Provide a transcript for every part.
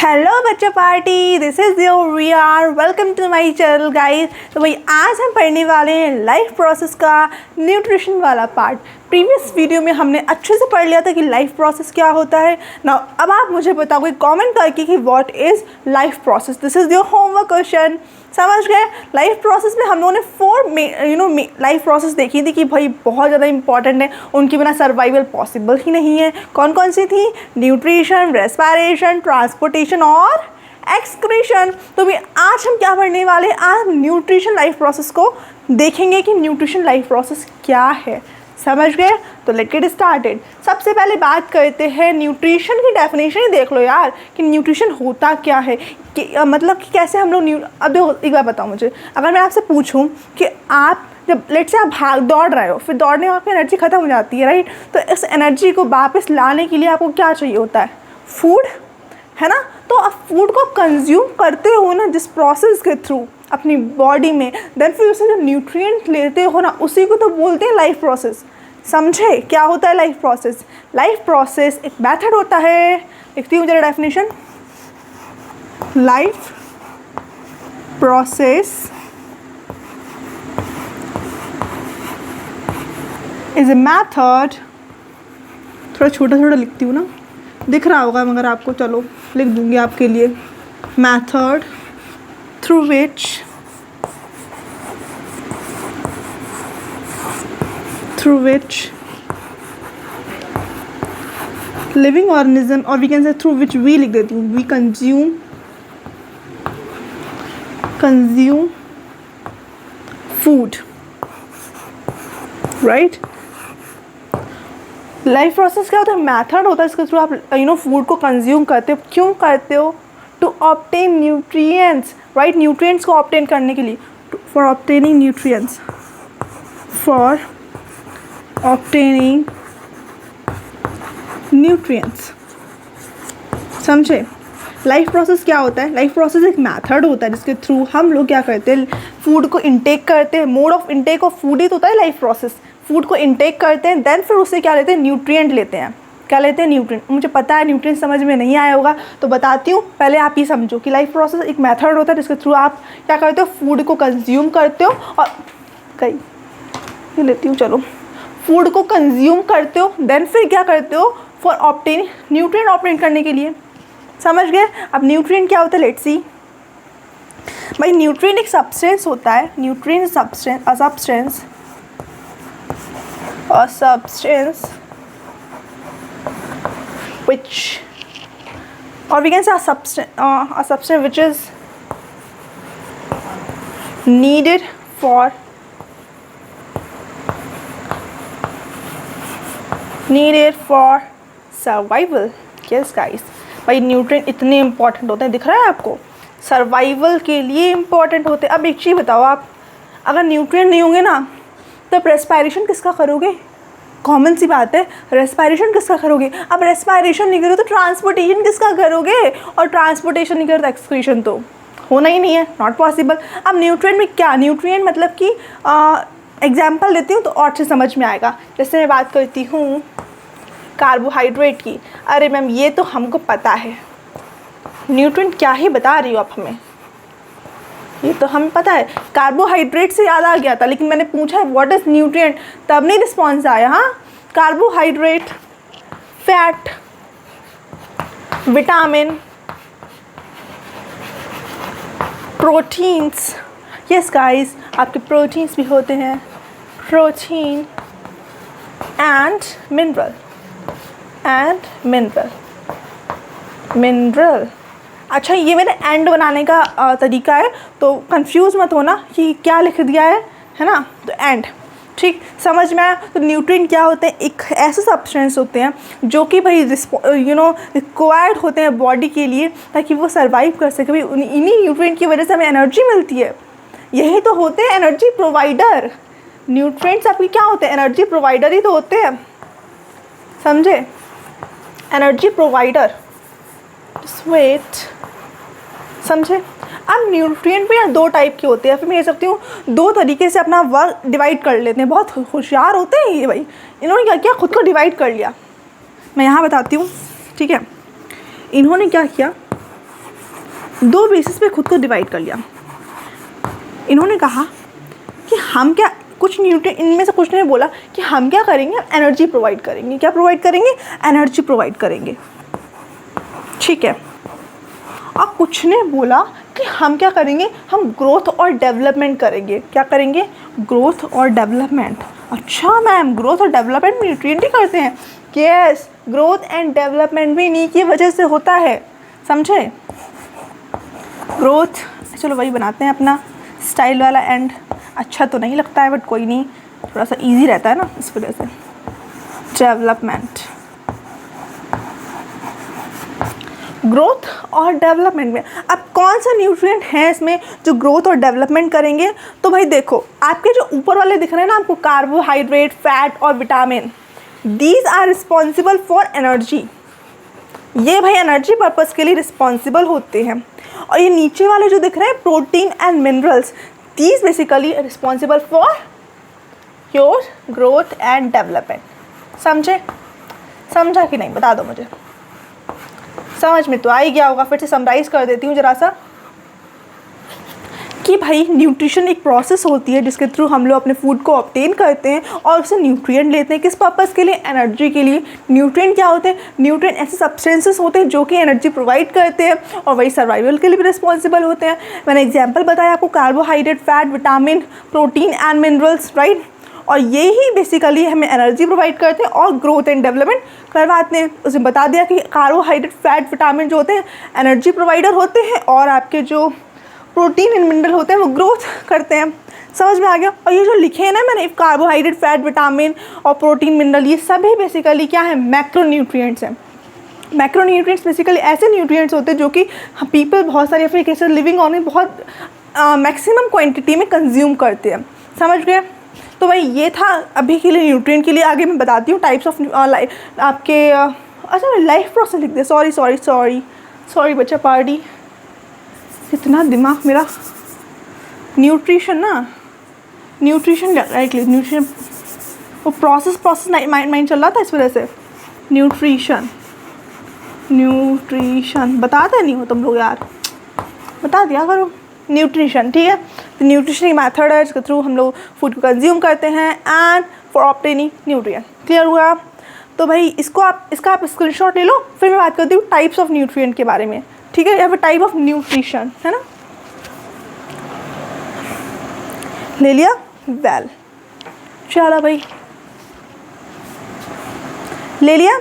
Hello बच्चा party, this is your रियार। Welcome to my channel guys. तो भाई आज हम पढ़ने वाले हैं लाइफ प्रोसेस का न्यूट्रिशन वाला पार्ट। प्रीवियस वीडियो में हमने अच्छे से पढ़ लिया था कि लाइफ प्रोसेस क्या होता है ना। अब आप मुझे बताओगे कमेंट करके कि what is life process. This is your homework question. समझ गए? लाइफ प्रोसेस में हम लोगों ने 4 लाइफ प्रोसेस देखी थी कि भाई बहुत ज़्यादा इंपॉर्टेंट है, उनके बिना सर्वाइवल पॉसिबल ही नहीं है। कौन कौन सी थी? न्यूट्रिशन, रेस्पिरेशन, ट्रांसपोर्टेशन और एक्सक्रीशन। तो भी आज हम क्या पढ़ने वाले हैं? आज न्यूट्रिशन लाइफ प्रोसेस को देखेंगे कि न्यूट्रिशन लाइफ प्रोसेस क्या है। समझ गए? तो लेट्स गेट स्टार्टेड। सबसे पहले बात करते हैं न्यूट्रिशन की डेफिनेशन ही देख लो यार कि न्यूट्रिशन होता क्या है, कि मतलब कि कैसे हम लोग अब देखो एक बार बताओ मुझे, अगर मैं आपसे पूछूं कि आप जब लेट से आप दौड़ रहे हो, फिर दौड़ने में आपकी एनर्जी ख़त्म हो जाती है, राइट? तो इस एनर्जी को वापस लाने के लिए आपको क्या चाहिए होता है? फूड, है ना? तो आप फूड को कंज्यूम करते हो ना जिस प्रोसेस के थ्रू अपनी बॉडी में, देन फिर उसे जो न्यूट्रिएंट लेते हो ना, उसी को तो बोलते हैं लाइफ प्रोसेस। समझे क्या होता है लाइफ प्रोसेस? लाइफ प्रोसेस एक मेथड होता है। लिखती हूँ जरा definition. Life process is a method. थोड़ा छोटा छोटा लिखती हूँ ना, दिख रहा होगा मगर आपको, चलो लिख दूंगी आपके लिए। Method through which living organism, or we can say through which we लिख देती हूँ, we consume food, right? Life process क्या होता है? मैथड होता है, इसके थ्रू आप फूड को कंज्यूम करते हो। क्यों करते हो? To obtain nutrients, right? Nutrients को ऑब्टेन करने के लिए, for obtaining nutrients, for obtaining nutrients. समझे? लाइफ प्रोसेस क्या होता है? लाइफ प्रोसेस एक मेथड होता है जिसके थ्रू हम लोग क्या करते हैं? फूड को इंटेक करते हैं। Mode of intake of food ही तो होता है लाइफ प्रोसेस। फूड को इंटेक करते हैं, देन फिर उससे क्या लेते हैं? न्यूट्रिएंट लेते हैं। क्या लेते हैं? न्यूट्रिएंट। मुझे पता है न्यूट्रिएंट समझ में नहीं आया होगा तो बताती हूँ, पहले आप ये समझो कि लाइफ प्रोसेस एक मेथड होता है जिसके थ्रू आप क्या करते हो? फूड को कंज्यूम करते हो। और कहीं ये लेती हूँ, चलो, फूड को कंज्यूम करते हो, देन फिर क्या करते हो? फॉर ऑब्टेन न्यूट्रिएंट ऑब्टेन करने के लिए। समझ गए? अब न्यूट्रिएंट क्या होता है? Let's see. भाई न्यूट्रिएंट एक सब्सटेंस होता है। Nutrient substance a substance which, or we can say a substance which is needed for survival. Yes guys, भाई न्यूट्रिएंट इतने इंपॉर्टेंट होते हैं, दिख रहा है आपको? सर्वाइवल के लिए इंपॉर्टेंट होते हैं। अब एक चीज़ बताओ, आप अगर न्यूट्रिएंट नहीं होंगे ना तो रेस्पिरेशन किसका करोगे? कॉमन सी बात है, रेस्पिरेशन किसका करोगे? अब रेस्पिरेशन नहीं करोगे तो ट्रांसपोर्टेशन किसका करोगे? और ट्रांसपोर्टेशन नहीं करो तो एक्सक्रीशन तो होना ही नहीं है, नॉट पॉसिबल। अब न्यूट्रिएंट में क्या? न्यूट्रिएंट मतलब कि एग्जाम्पल देती हूँ तो और अच्छे समझ में आएगा। जैसे मैं बात करती हूँ कार्बोहाइड्रेट की। अरे मैम ये तो हमको पता है, न्यूट्रिएंट क्या ही बता रही हो आप हमें, ये तो हमें पता है। कार्बोहाइड्रेट से याद आ गया था, लेकिन मैंने पूछा है व्हाट इज़ न्यूट्रिएंट, तब नहीं रिस्पॉन्स आया। हाँ, carbohydrate, fat, vitamin, proteins. Yes guys, आपके प्रोटीन्स भी होते हैं, प्रोटीन एंड मिनरल। अच्छा, ये मेरे एंड बनाने का तरीका है, तो कंफ्यूज मत होना कि क्या लिख दिया है ना? तो एंड, ठीक समझ में आया? तो न्यूट्रिएंट क्या होते हैं? एक ऐसे सब्सटेंस होते हैं जो कि भाई रिक्वायर्ड होते हैं बॉडी के लिए ताकि वो सर्वाइव कर सके। भाई इन्हीं न्यूट्रिएंट की वजह से हमें एनर्जी मिलती है। यही तो होते हैं एनर्जी प्रोवाइडर। न्यूट्रिएंट्स आपकी क्या होते हैं? एनर्जी प्रोवाइडर ही तो होते हैं। समझे? Energy provider. वेट, समझे? अब न्यूट्रिएंट भी ना 2 टाइप के होते हैं, फिर मैं कह सकती हूँ 2 तरीके से अपना वर्क डिवाइड कर लेते हैं। बहुत होशियार होते हैं ये भाई, इन्होंने क्या किया? खुद को डिवाइड कर लिया। मैं यहाँ बताती हूँ, ठीक है? इन्होंने क्या किया, दो बेसिस पे खुद को डिवाइड कर लिया। इन्होंने कहा कि हम क्या, कुछ न्यूट्रिएंट, इनमें से कुछ ने बोला कि हम क्या करेंगे, एनर्जी प्रोवाइड करेंगे। क्या प्रोवाइड करेंगे? एनर्जी प्रोवाइड करेंगे, ठीक है। और कुछ ने बोला कि हम क्या करेंगे, हम ग्रोथ और डेवलपमेंट करेंगे। क्या करेंगे? ग्रोथ और डेवलपमेंट। अच्छा मैम, ग्रोथ और डेवलपमेंट में न्यूट्रिएंट ही करते हैं? यस, ग्रोथ एंड डेवलपमेंट भी इन्हीं की वजह से होता है, समझे? ग्रोथ, चलो वही बनाते हैं अपना स्टाइल वाला एंड। अच्छा तो नहीं लगता है बट कोई नहीं, थोड़ा सा इजी रहता है ना इस वजह से। डेवलपमेंट, ग्रोथ और डेवलपमेंट में अब कौन सा न्यूट्रिएंट है इसमें जो ग्रोथ और डेवलपमेंट करेंगे? तो भाई देखो, आपके जो ऊपर वाले दिख रहे हैं ना आपको, कार्बोहाइड्रेट, फैट और vitamin, these are responsible for energy. ये भाई एनर्जी पर्पस के लिए रिस्पॉन्सिबल होते हैं। और ये नीचे वाले जो दिख रहे हैं, protein and minerals, these basically responsible for your growth and development. समझे? समझा कि नहीं? बता दो मुझे। समझ में तो आ ही गया होगा। फिर से समराइज़ कर देती हूँ ज़रा सा कि भाई न्यूट्रिशन एक प्रोसेस होती है जिसके थ्रू हम लोग अपने फूड को ऑब्टेन करते हैं और उससे न्यूट्रिएंट लेते हैं। किस पर्पज़ के लिए? एनर्जी के लिए। न्यूट्रिएंट क्या होते हैं? न्यूट्रिएंट ऐसे सब्सटेंसेस होते हैं जो कि एनर्जी प्रोवाइड करते हैं और वही सर्वाइवल के लिए भी रिस्पॉन्सिबल होते हैं। मैंने एग्जाम्पल बताया आपको, carbohydrate, fat, vitamin, protein and minerals, right. और ये ही बेसिकली हमें एनर्जी प्रोवाइड करते हैं और ग्रोथ एंड डेवलपमेंट करवाते हैं। उसने बता दिया कि कार्बोहाइड्रेट, फैट, विटामिन जो होते हैं एनर्जी प्रोवाइडर होते हैं और आपके जो प्रोटीन एंड मिनरल होते हैं वो ग्रोथ करते हैं। समझ में आ गया? और ये जो लिखे हैं ना मैंने, कार्बोहाइड्रेट, फैट, विटामिन और प्रोटीन, मिनरल, ये सभी बेसिकली क्या है? मैक्रोन्यूट्रिएंट्स हैं। मैक्रोन्यूट्रिएंट्स बेसिकली ऐसे न्यूट्रिएंट्स होते हैं जो कि पीपल बहुत सारे अपने कैसे लिविंग ऑन में बहुत मैक्सिमम क्वांटिटी में कंज्यूम करते हैं। समझ गए? तो भाई ये था अभी के लिए न्यूट्रिएंट के लिए। आगे मैं बताती हूँ टाइप्स ऑफ आपके अच्छा लाइफ प्रोसेस लिख दे, सॉरी बच्चा पार्टी, इतना दिमाग मेरा। न्यूट्रिशन ना, न्यूट्रिशन राइट, न्यूट्रिशन वो प्रोसेस माइंड चल रहा था इस वजह से। न्यूट्रिशन बताते नहीं हो तुम लोग यार, बता दिया करो। न्यूट्रिशन, ठीक है। तो न्यूट्रिशन की मेथड है जिसके थ्रू हम लोग फूड को कंज्यूम करते हैं and for obtaining nutrient. Clear हुआ? तो भाई इसका आप स्क्रीनशॉट ले लो, फिर मैं बात करती हूँ टाइप्स ऑफ न्यूट्रिएंट के बारे में, ठीक है। यहाँ पे टाइप ऑफ न्यूट्रिशन है ना, ले लिया? वेल, चलो भाई ले लिया।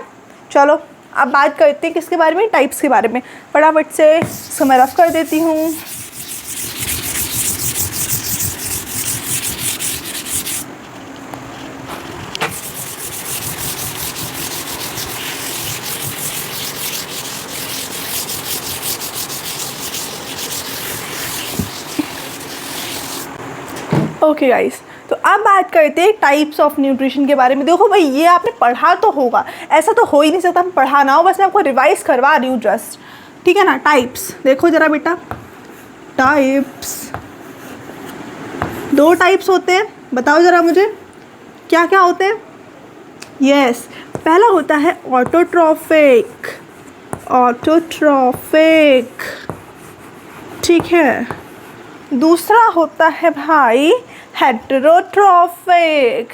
चलो अब बात करते हैं किसके बारे में? टाइप्स के बारे में। फटाफट से इसको रफ कर देती हूँ। ओके गाइस, तो अब बात करते हैं टाइप्स ऑफ न्यूट्रिशन के बारे में। देखो भाई ये आपने पढ़ा तो होगा, ऐसा तो हो ही नहीं सकता हम पढ़ा ना हो, बस मैं आपको रिवाइज करवा रही हूँ जस्ट, ठीक है ना। टाइप्स देखो ज़रा बेटा, टाइप्स, दो टाइप्स होते हैं, बताओ ज़रा मुझे क्या क्या होते हैं। यस, पहला होता है ऑटोट्रॉफिक, ठीक है। दूसरा होता है भाई हेटेरोट्रॉफिक।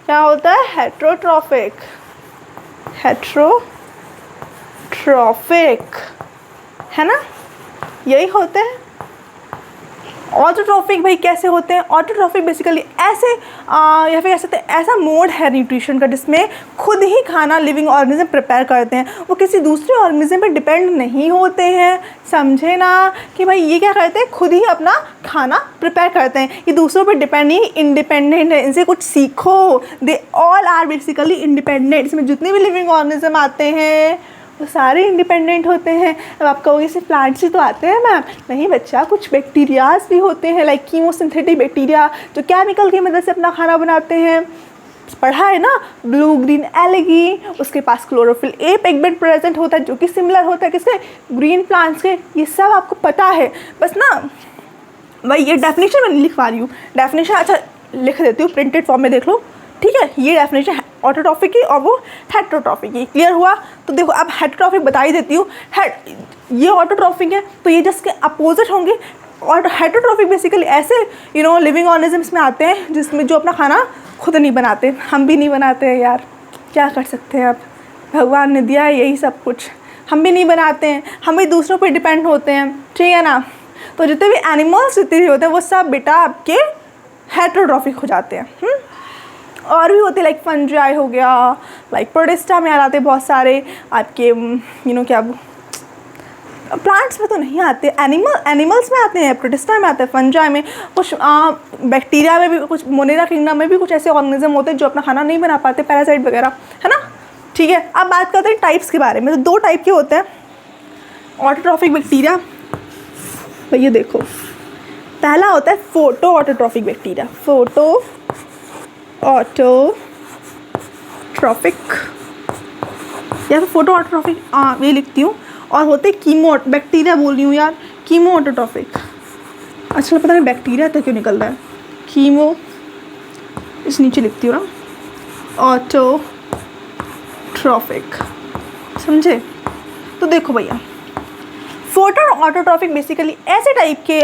क्या होता है? हेटेरोट्रॉफिक है ना, यही होते हैं। ऑटोट्रॉफिक भाई कैसे होते हैं? ऑटोट्रॉफिक बेसिकली ऐसे या फिर कह सकते हैं ऐसा मोड है न्यूट्रिशन का जिसमें खुद ही खाना लिविंग ऑर्गेनिज्म प्रिपेयर करते हैं, वो किसी दूसरे ऑर्गेनिज्म पे डिपेंड नहीं होते हैं। समझे ना कि भाई ये क्या करते हैं? खुद ही अपना खाना प्रिपेयर करते हैं, ये दूसरों पे डिपेंड नहीं, इंडिपेंडेंट है। इनसे कुछ सीखो, they all are basically independent. इसमें जितने भी लिविंग ऑर्गेनिज्म आते हैं वो सारे इंडिपेंडेंट होते हैं। अब आप कहोगे सिर्फ प्लांट्स ही तो आते हैं मैम, नहीं बच्चा, कुछ बैक्टीरियाज भी होते हैं, लाइक कीमोसिंथेटिक बैक्टीरिया जो केमिकल की मदद से अपना खाना बनाते हैं। पढ़ा है ना, ब्लू ग्रीन एलगी, उसके पास क्लोरोफिल ए पिगमेंट प्रेजेंट होता है जो कि सिमिलर होता है किसके? ग्रीन प्लांट्स के। ये सब आपको पता है, बस ना भाई ये डेफिनेशन मैं लिखवा रही हूँ। डेफिनेशन अच्छा लिख देती हूँ, प्रिंटेड फॉर्म में देख लो, ठीक है, ये डेफिनेशन है ऑटोट्रॉफिक की और वो हेटेरोट्रॉफिक की। क्लियर हुआ? तो देखो अब हेटेरोट्रॉफिक बता ही देती हूँ। ये ऑटोट्रॉफिक है तो ये जिसके अपोजिट होंगे। और हेटेरोट्रॉफिक बेसिकली ऐसे लिविंग ऑर्गेनिजम्स में आते हैं जिसमें जो अपना खाना खुद नहीं बनाते। हम भी नहीं बनाते हैं यार, क्या कर सकते हैं, अब भगवान ने दिया है यही सब कुछ, हम भी नहीं बनाते हैं, हम भी दूसरों पर डिपेंड होते हैं, ठीक है ना। तो जितने भी एनिमल्स जितने भी होते हैं वो सब बेटा आपके हेटेरोट्रॉफिक हो जाते हैं। और भी होते हैं लाइक फंजाई हो गया, लाइक प्रोटिस्टा में आ जाते हैं बहुत सारे आपके क्या प्लांट्स में तो नहीं आते, एनिमल्स में आते हैं, प्रोटिस्टा में आते हैं, फंजाई में, कुछ बैक्टीरिया में भी, कुछ मोनेरा किंगडम में भी कुछ ऐसे ऑर्गेनिज्म होते हैं जो अपना खाना नहीं बना पाते, पैरासाइट वगैरह, है ना। ठीक है, अब बात करते हैं टाइप्स के बारे में। तो 2 टाइप के होते हैं ऑटोट्रॉफिक बैक्टीरिया। भैया देखो, पहला होता है photo autotrophic bacteria, photo autotrophic या फिर फोटो ऑटोट्रॉफिक, ये लिखती हूँ। और होते कीमो बैक्टीरिया बोल रही हूँ यार, कीमो ऑटोट्रॉफिक। अच्छा पता नहीं बैक्टीरिया तो क्यों निकल रहा है, कीमो इस नीचे लिखती हूँ ना, ऑटोट्रॉफिक, समझे। तो देखो भैया, फोटो ऑटोट्रॉफिक बेसिकली ऐसे टाइप के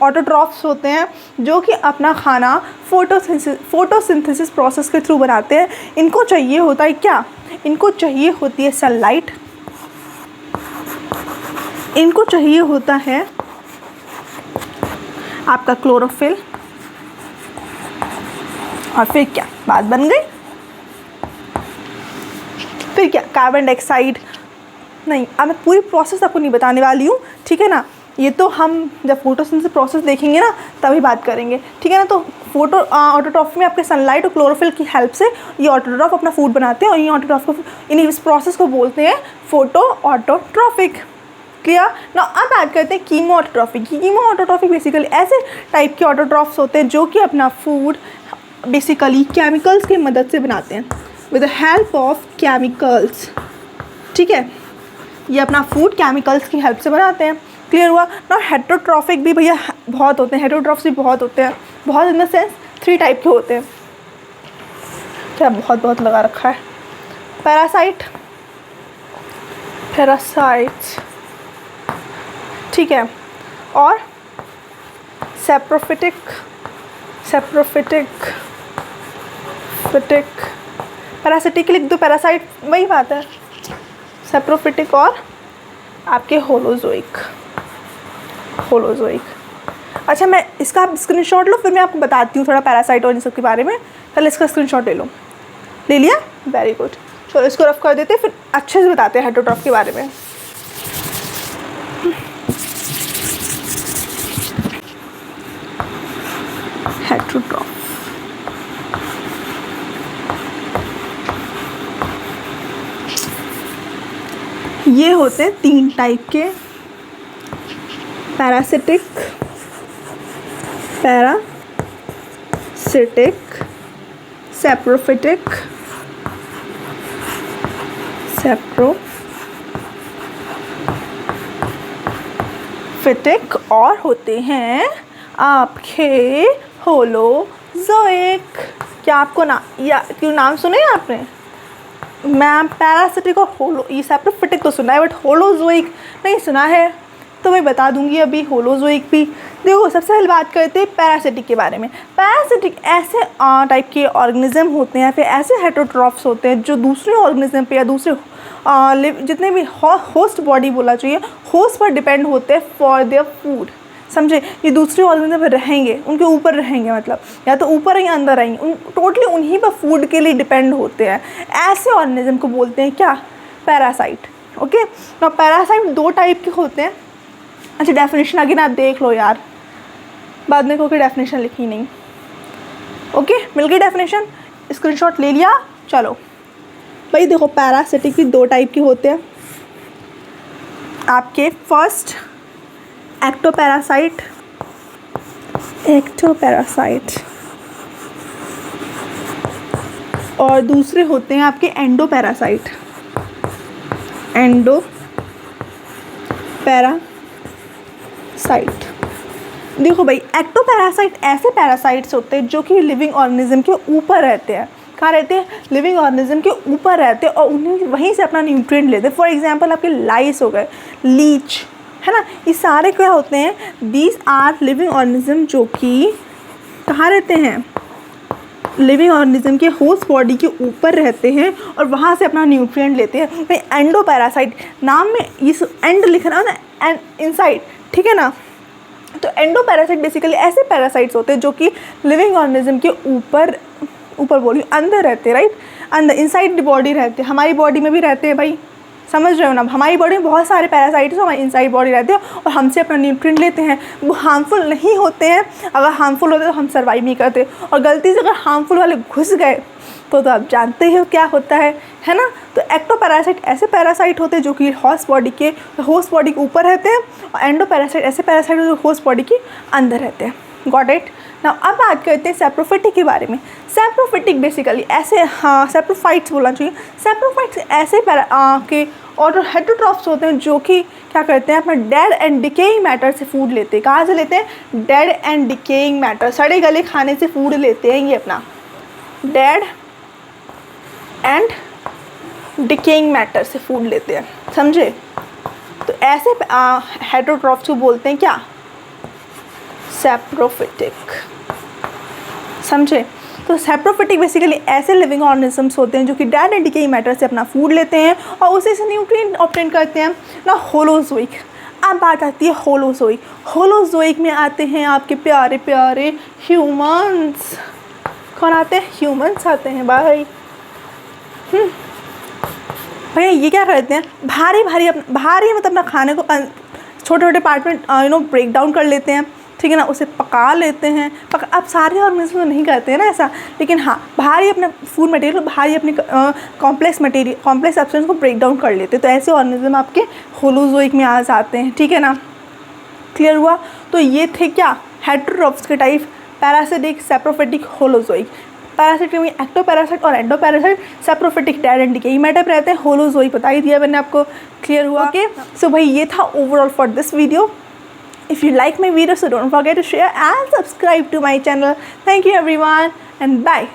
ऑटोट्रॉफ्स होते हैं जो कि अपना खाना फोटोसिंथेसिस प्रोसेस के थ्रू बनाते हैं। इनको चाहिए होता है क्या, इनको चाहिए होती है सनलाइट, इनको चाहिए होता है आपका क्लोरोफिल, और फिर क्या बात बन गई, फिर क्या कार्बन डाइऑक्साइड। नहीं, अब मैं पूरी प्रोसेस आपको नहीं बताने वाली हूँ, ठीक है ना। ये तो हम जब फोटोसिंथेसिस प्रोसेस देखेंगे ना तभी बात करेंगे, ठीक है ना। तो फोटो ऑटोट्रॉफ में आपके सनलाइट और क्लोरोफिल की हेल्प से ये ऑटोट्रॉफ अपना फूड बनाते हैं और ये ऑटोट्रॉफ को, इस प्रोसेस को बोलते हैं फोटो ऑटोट्रॉफिक। क्लियर ना। अब बात करते हैं कीमो ऑटोट्रॉफिक की। कीमो ऑटोट्रॉफिक बेसिकली ऐसे टाइप के ऑटोट्रॉफ्स होते हैं जो कि अपना फूड बेसिकली केमिकल्स की मदद से बनाते हैं, with the help of chemicals, ठीक है। ये अपना फूड केमिकल्स की हेल्प से बनाते हैं। क्लियर हुआ ना। हेटेरोट्रॉफिक भी भैया बहुत होते हैं, हेटेरोट्रॉफ्स भी बहुत होते हैं, बहुत इन द सेंस 3 टाइप के होते हैं। क्या बहुत लगा रखा है, पैरासाइट्स, ठीक है, और सेप्रोफिटिक, पैरासिटिक लिख दो, पैरासाइट वही बात है, सेप्रोफिटिक और आपके होलोजोइक। अच्छा मैं इसका आप स्क्रीनशॉट लो, फिर मैं आपको बताती हूँ थोड़ा पैरासाइट और इन सब के बारे में। पहले इसका स्क्रीनशॉट ले लो, ले लिया, वेरी गुड। चलो इसको रफ कर देते हैं, फिर अच्छे से बताते हैं हेटेरोट्रॉफ के बारे में। हेटेरोट्रॉफ ये होते हैं 3 टाइप के, पैरासिटिक, सेप्रोफिटिक, और होते हैं आपके होलोजोइक। क्या आपको क्यों नाम सुने हैं आपने? मैम पैरासिटिक और ये सेप्रोफिटिक तो सुना है, बट होलोजोइक नहीं सुना है, तो मैं बता दूंगी अभी होलोजोइक भी। देखो सबसे पहले बात करते हैं पैरासिटिक के बारे में। पैरासिटिक ऐसे टाइप के ऑर्गेनिज्म होते हैं, फिर ऐसे हेटेरोट्रॉफ्स होते हैं जो दूसरे ऑर्गेनिज्म पे या दूसरे जितने भी होस्ट बॉडी बोला चाहिए, होस्ट पर डिपेंड होते हैं फॉर देयर फूड। समझे, ये दूसरे ऑर्गेनिज्म पर रहेंगे, उनके ऊपर रहेंगे, मतलब या तो ऊपर रहेंगे अंदर रहेंगे, टोटली उन्हीं पर फूड के लिए डिपेंड होते हैं। ऐसे ऑर्गेनिज्म को बोलते हैं क्या, पैरासाइट। ओके, तो पैरासाइट 2 टाइप के होते हैं। अच्छा डेफिनेशन अगेन आप देख लो यार, बाद में कोई डेफिनेशन लिखी नहीं। ओके मिल गई डेफिनेशन, स्क्रीनशॉट ले लिया। चलो भाई देखो, पैरासिटिक भी 2 टाइप के होते हैं आपके। फर्स्ट एक्टोपैरासाइट, और दूसरे होते हैं आपके एंडोपैरासाइट, देखो भाई, एक्टोपैरासाइट ऐसे पैरासाइट्स होते हैं जो कि लिविंग ऑर्गेनिज्म के ऊपर रहते हैं। कहाँ रहते हैं? लिविंग ऑर्गेनिज्म के ऊपर रहते हैं और उन्हें वहीं से अपना न्यूट्रिएंट लेते हैं। फॉर एग्जांपल आपके लाइस हो गए, लीच, है ना, ये सारे क्या होते हैं? दीज आर लिविंग ऑर्गेनिज्म जो कि कहाँ रहते हैं? लिविंग ऑर्गेनिज्म के होस्ट बॉडी के ऊपर रहते हैं और वहाँ से अपना न्यूट्रिएंट लेते हैं। भाई एंडोपैरासाइट, नाम में ये एंड लिख रहा है ना, एंड इनसाइड, ठीक है ना। तो एंडोपैरासाइट बेसिकली ऐसे पैरासाइट्स होते हैं जो कि लिविंग ऑर्गेनिज्म के ऊपर बोलिए अंदर रहते हैं, राइट, अंदर इनसाइड द बॉडी रहते हैं। हमारी बॉडी में भी रहते हैं भाई, समझ रहे हो ना। हमारी बॉडी में बहुत सारे पैरासाइट्स हमारी इनसाइड बॉडी रहते हैं और हमसे अपना न्यूट्रिएंट लेते हैं। वो हार्मफुल नहीं होते हैं, अगर हार्मफुल होते तो हम सर्वाइव नहीं करते, और गलती से अगर हार्मफुल वाले घुस गए तो आप जानते हो क्या होता है ना। तो एक्टोपैरासाइट ऐसे पैरासाइट होते हैं जो कि होस्ट बॉडी के ऊपर रहते हैं, और एंडोपैरासाइट ऐसे पैरासाइट जो होस्ट बॉडी के अंदर रहते हैं। Got it. नाउ अब बात करते हैं सैप्रोफिटिक के बारे में। सैप्रोफिटिक बेसिकली ऐसे, हाँ सैप्रोफाइट्स बोलना चाहिए। सैप्रोफाइट्स ऐसे के और हेटरोट्रॉफ्स होते हैं जो कि क्या करते हैं? अपना डेड एंड डिकेइंग मैटर से फूड लेते हैं। कहाँ से लेते हैं? डेड एंड डिकेइंग मैटर, सड़े गले खाने से फूड लेते हैं। ये अपना डेड एंड डिकेइंग मैटर से फूड लेते हैं, समझे। तो ऐसे हेटरोट्रॉफ्स को बोलते हैं क्या? सैप्रोफिटिक, समझे। तो सैप्रोफिटिक बेसिकली ऐसे लिविंग ऑर्गेनिजम्स होते हैं जो कि डेड एंड डिकेइंग मैटर से अपना फूड लेते हैं और उसी से न्यूट्रिएंट ऑब्टेन करते हैं ना। होलोजोइक, अब बात आती है होलोजोइक। होलोजोइक में आते हैं आपके प्यारे प्यारे ह्यूमंस। कौन आते हैं? ह्यूमंस आते हैं भाई। भैया ये क्या करते हैं? भारी मतलब अपना खाने को छोटे छोटे पार्ट में ब्रेक डाउन कर लेते हैं, ठीक है ना, उसे पका लेते हैं। अब सारे ऑर्गेनिज्म नहीं करते हैं ना ऐसा, लेकिन हाँ भारी अपना फूड मटेरियल, भारी अपनी कॉम्प्लेक्स सब्सटेंस को ब्रेक डाउन कर लेते हैं। तो ऐसे ऑर्गेनिज्म आपके होलोजोइक में आ जाते हैं, ठीक है ना। क्लियर हुआ? तो ये थे क्या? हेटरोट्रॉफ्स के type, parasitic, saprophytic, holozoic. Parasitic में एक्टोपैरासाइट और endoparasite, saprophytic dead and decaying matter पे रहते हैं, होलोजोइक बता ही दिया मैंने आपको। क्लियर हुआ? ओके, सो भाई ये था overall for this video. If you like my video, so don't forget to share and subscribe to my channel. Thank you everyone and bye.